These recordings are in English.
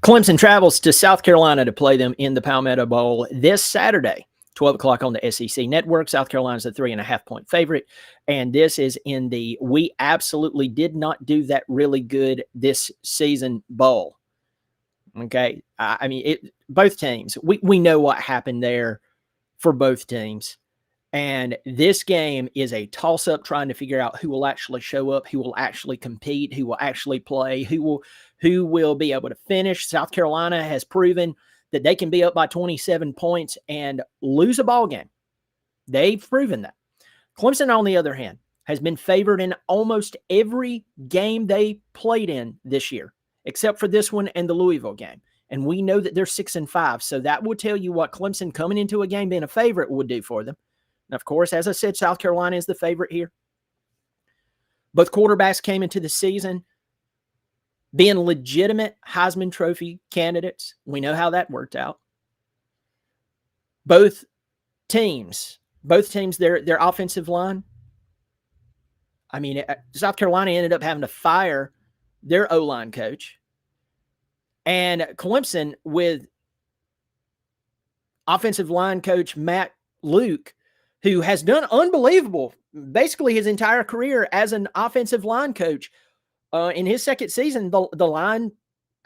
Clemson travels to South Carolina to play them in the Palmetto Bowl this Saturday, 12 o'clock on the SEC Network. South Carolina's a 3.5-point favorite, and this is in the we absolutely did not do that really good this season bowl. Okay? I mean, both teams, we know what happened there for both teams. And this game is a toss-up trying to figure out who will actually show up, who will actually compete, who will actually play, who will be able to finish. South Carolina has proven that they can be up by 27 points and lose a ball game. They've proven that. Clemson, on the other hand, has been favored in almost every game they played in this year, except for this one and the Louisville game. And we know that they're 6-5, so that will tell you what Clemson coming into a game being a favorite would do for them. And of course, as I said, South Carolina is the favorite here. Both quarterbacks came into the season being legitimate Heisman Trophy candidates. We know how that worked out. Both teams, their offensive line. I mean, South Carolina ended up having to fire their O-line coach. And Clemson, with offensive line coach Matt Luke, who has done unbelievable basically his entire career as an offensive line coach. In his second season, the line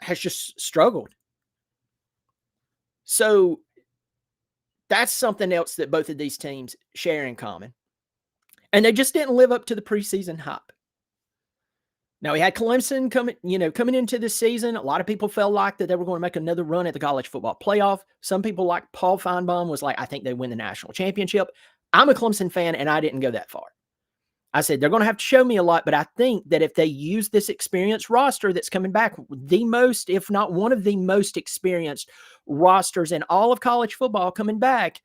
has just struggled. So that's something else that both of these teams share in common. And they just didn't live up to the preseason hype. Now, we had Clemson coming into the season. A lot of people felt like that they were going to make another run at the college football playoff. Some people, like Paul Feinbaum, was like, I think they win the national championship. I'm a Clemson fan, and I didn't go that far. I said, they're going to have to show me a lot, but I think that if they use this experienced roster that's coming back, the most, if not one of the most experienced rosters in all of college football coming back,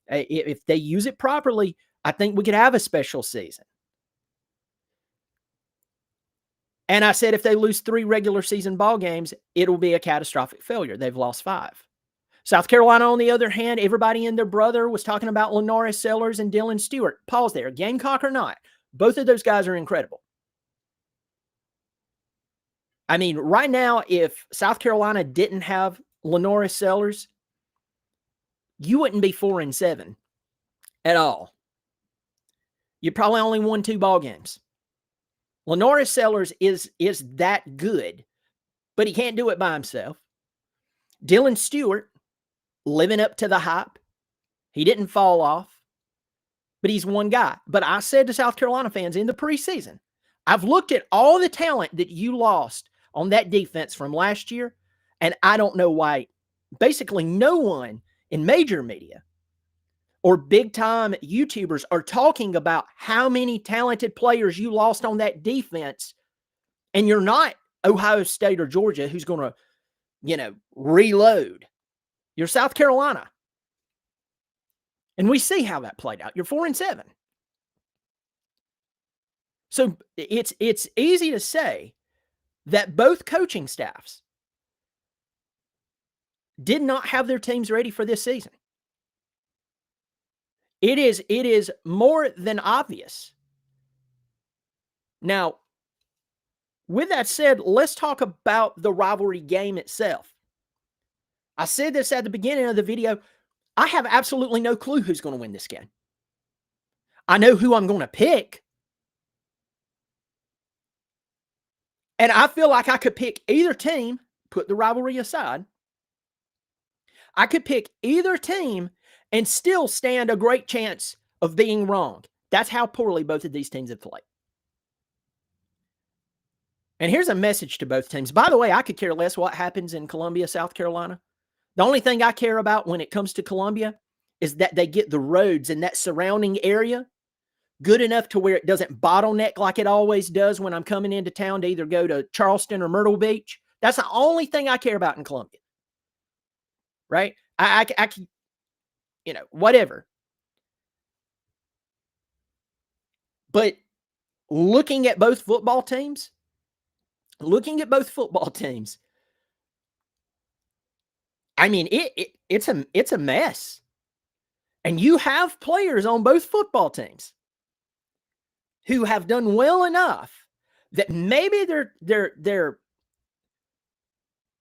if they use it properly, I think we could have a special season. And I said, if they lose 3 regular season ball games, it'll be a catastrophic failure. They've lost 5. South Carolina, on the other hand, everybody and their brother was talking about Lenoris Sellers and Dylan Stewart. Pause there. Gamecock or not, both of those guys are incredible. I mean, right now, if South Carolina didn't have Lenoris Sellers, you wouldn't be 4-7 at all. You probably only won 2 ball games. Lenoris Sellers is that good, but he can't do it by himself. Dylan Stewart, living up to the hype. He didn't fall off, but he's one guy. But I said to South Carolina fans in the preseason, I've looked at all the talent that you lost on that defense from last year, and I don't know why basically no one in major media or big-time YouTubers are talking about how many talented players you lost on that defense, and you're not Ohio State or Georgia who's going to, reload. You're South Carolina. And we see how that played out. You're 4-7. So it's easy to say that both coaching staffs did not have their teams ready for this season. It is more than obvious. Now, with that said, let's talk about the rivalry game itself. I said this at the beginning of the video. I have absolutely no clue who's going to win this game. I know who I'm going to pick. And I feel like I could pick either team, put the rivalry aside. I could pick either team and still stand a great chance of being wrong. That's how poorly both of these teams have played. And here's a message to both teams. By the way, I could care less what happens in Columbia, South Carolina. The only thing I care about when it comes to Columbia is that they get the roads and that surrounding area good enough to where it doesn't bottleneck like it always does when I'm coming into town to either go to Charleston or Myrtle Beach. That's the only thing I care about in Columbia. Right? I can, whatever. But looking at both football teams, I mean, it's a mess. And you have players on both football teams who have done well enough that maybe they're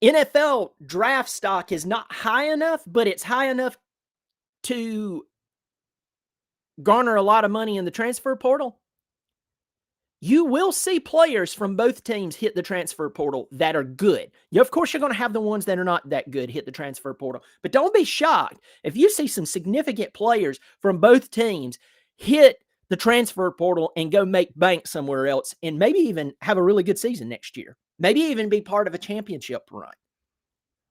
NFL draft stock is not high enough, but it's high enough to garner a lot of money in the transfer portal. You will see players from both teams hit the transfer portal that are good. Of course, you're going to have the ones that are not that good hit the transfer portal, but don't be shocked if you see some significant players from both teams hit the transfer portal and go make bank somewhere else and maybe even have a really good season next year. Maybe even be part of a championship run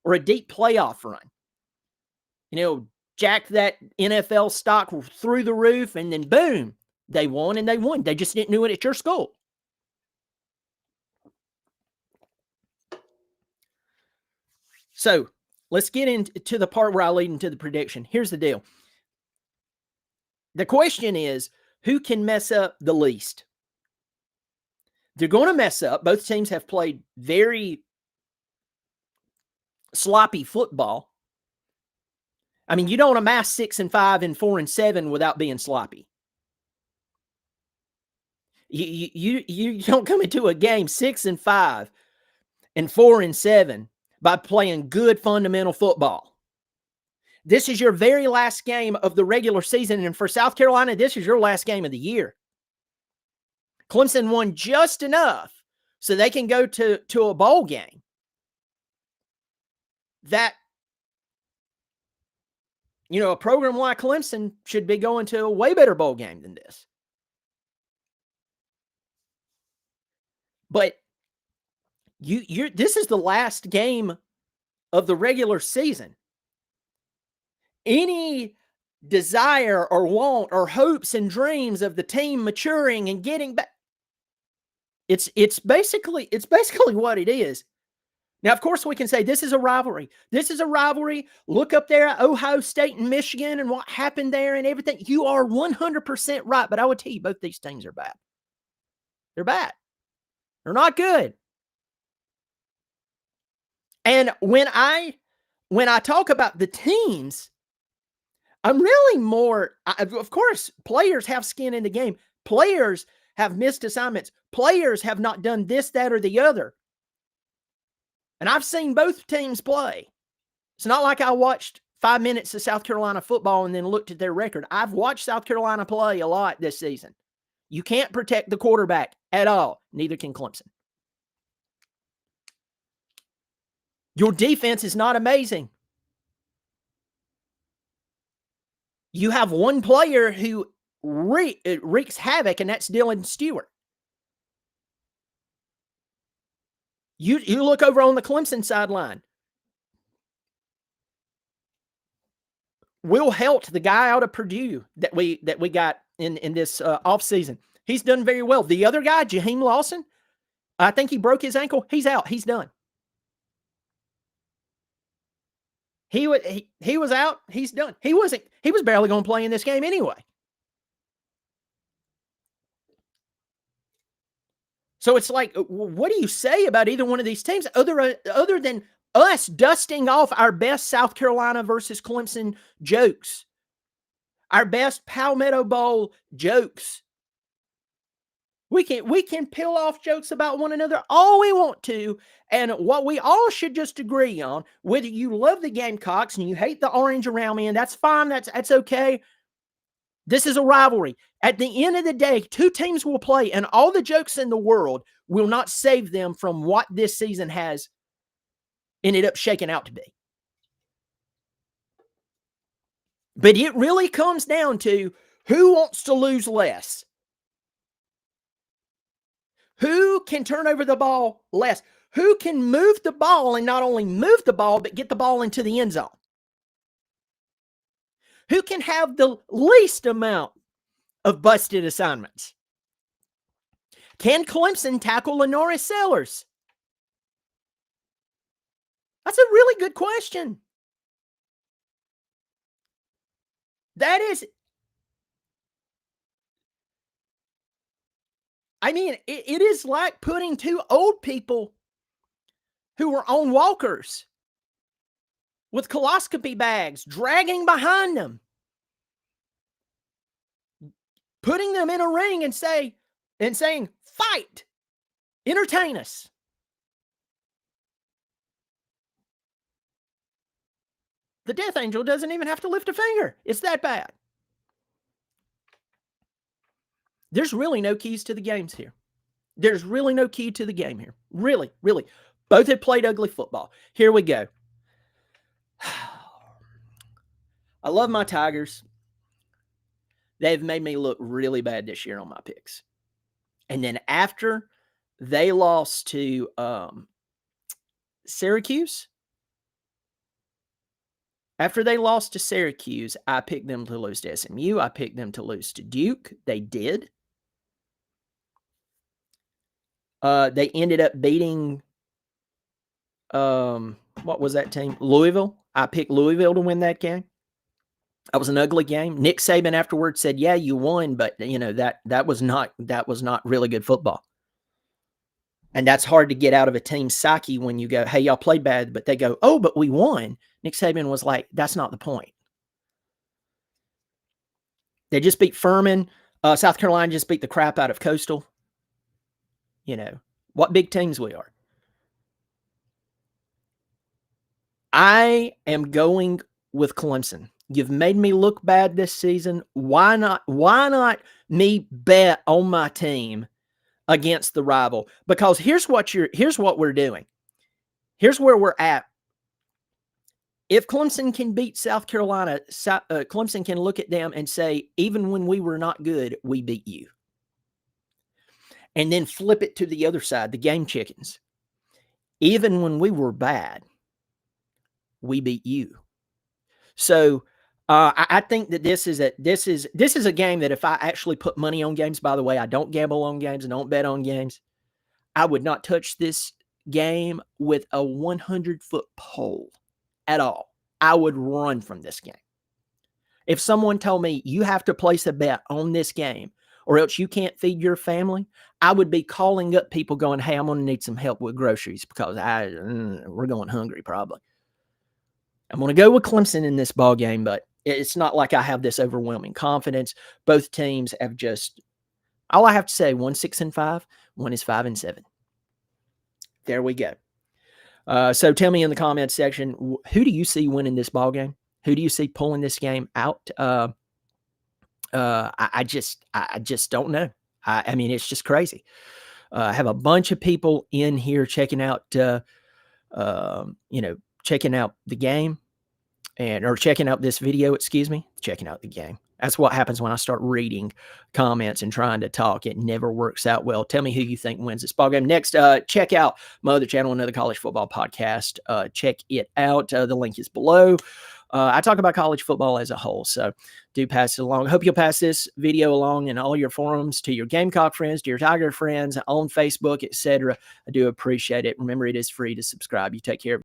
or a deep playoff run. Jack that NFL stock through the roof, and then boom, they won and they won. They just didn't do it at your school. So let's get into the part where I lead into the prediction. Here's the deal. The question is, who can mess up the least? They're going to mess up. Both teams have played very sloppy football. I mean, you don't amass 6-5 and 4-7 without being sloppy. You don't come into a game 6-5 and 4-7 by playing good fundamental football. This is your very last game of the regular season, and for South Carolina, this is your last game of the year. Clemson won just enough so they can go to a bowl game. That, a program like Clemson should be going to a way better bowl game than this. But this is the last game of the regular season. Any desire or want or hopes and dreams of the team maturing and getting back, it's basically what it is. Now, of course, we can say this is a rivalry. This is a rivalry. Look up there at Ohio State and Michigan and what happened there and everything. You are 100% right, but I would tell you both these teams are bad. They're bad. They're not good. And when I talk about the teams, I'm really more, of course, players have skin in the game. Players have missed assignments. Players have not done this, that, or the other. And I've seen both teams play. It's not like I watched 5 minutes of South Carolina football and then looked at their record. I've watched South Carolina play a lot this season. You can't protect the quarterback at all. Neither can Clemson. Your defense is not amazing. You have one player who wreaks havoc, and that's Dylan Stewart. You look over on the Clemson sideline. Will Helt, the guy out of Purdue that we got in this offseason, he's done very well. The other guy, Jaheim Lawson, I think he broke his ankle. He's out. He's done. He was out. He's done. He was barely going to play in this game anyway. So it's like, what do you say about either one of these teams other than us dusting off our best South Carolina versus Clemson jokes, our best Palmetto Bowl jokes? We can peel off jokes about one another all we want to, and what we all should just agree on, whether you love the Gamecocks and you hate the orange around me, and that's fine, that's okay. This is a rivalry. At the end of the day, two teams will play, and all the jokes in the world will not save them from what this season has ended up shaking out to be. But it really comes down to who wants to lose less. Who can turn over the ball less? Who can move the ball and not only move the ball, but get the ball into the end zone? Who can have the least amount of busted assignments? Can Clemson tackle Lenoris Sellers? That's a really good question. That is, I mean, it is like putting two old people who were on walkers with coloscopy bags dragging behind them, putting them in a ring and saying, fight, entertain us. The death angel doesn't even have to lift a finger. It's that bad. There's really no keys to the games here. There's really no key to the game here. Really, really. Both have played ugly football. Here we go. I love my Tigers. They've made me look really bad this year on my picks. And then after they lost to Syracuse, I picked them to lose to SMU. I picked them to lose to Duke. They did. They ended up beating, what was that team? Louisville. I picked Louisville to win that game. That was an ugly game. Nick Saban afterwards said, "Yeah, you won, but that was not really good football." And that's hard to get out of a team's psyche when you go, "Hey, y'all played bad," but they go, "Oh, but we won." Nick Saban was like, "That's not the point." They just beat Furman. South Carolina just beat the crap out of Coastal. What big teams we are. I am going with Clemson. You've made me look bad this season. Why not me bet on my team against the rival? Because here's what we're doing. Here's where we're at. If Clemson can beat South Carolina, Clemson can look at them and say, even when we were not good, we beat you. And then flip it to the other side, the game chickens. Even when we were bad, we beat you. So I think that this is a game that if I actually put money on games, by the way, I don't gamble on games and don't bet on games. I would not touch this game with a 100-foot pole at all. I would run from this game. If someone told me you have to place a bet on this game or else you can't feed your family, I would be calling up people going, "Hey, I'm going to need some help with groceries because we're going hungry probably." I'm going to go with Clemson in this ball game, but it's not like I have this overwhelming confidence. Both teams have just, all I have to say, one's 6-5, one is 5-7. There we go. So tell me in the comments section, who do you see winning this ball game? Who do you see pulling this game out? I just don't know. I mean, it's just crazy. I have a bunch of people in here checking out, checking out the game or checking out this video, checking out the game. That's what happens when I start reading comments and trying to talk. It never works out well. Tell me who you think wins this ball game. Next, check out my other channel, Another College Football Podcast. Check it out. The link is below. I talk about college football as a whole, so do pass it along. I hope you'll pass this video along in all your forums to your Gamecock friends, to your Tiger friends on Facebook, etc. I do appreciate it. Remember, it is free to subscribe. You take care.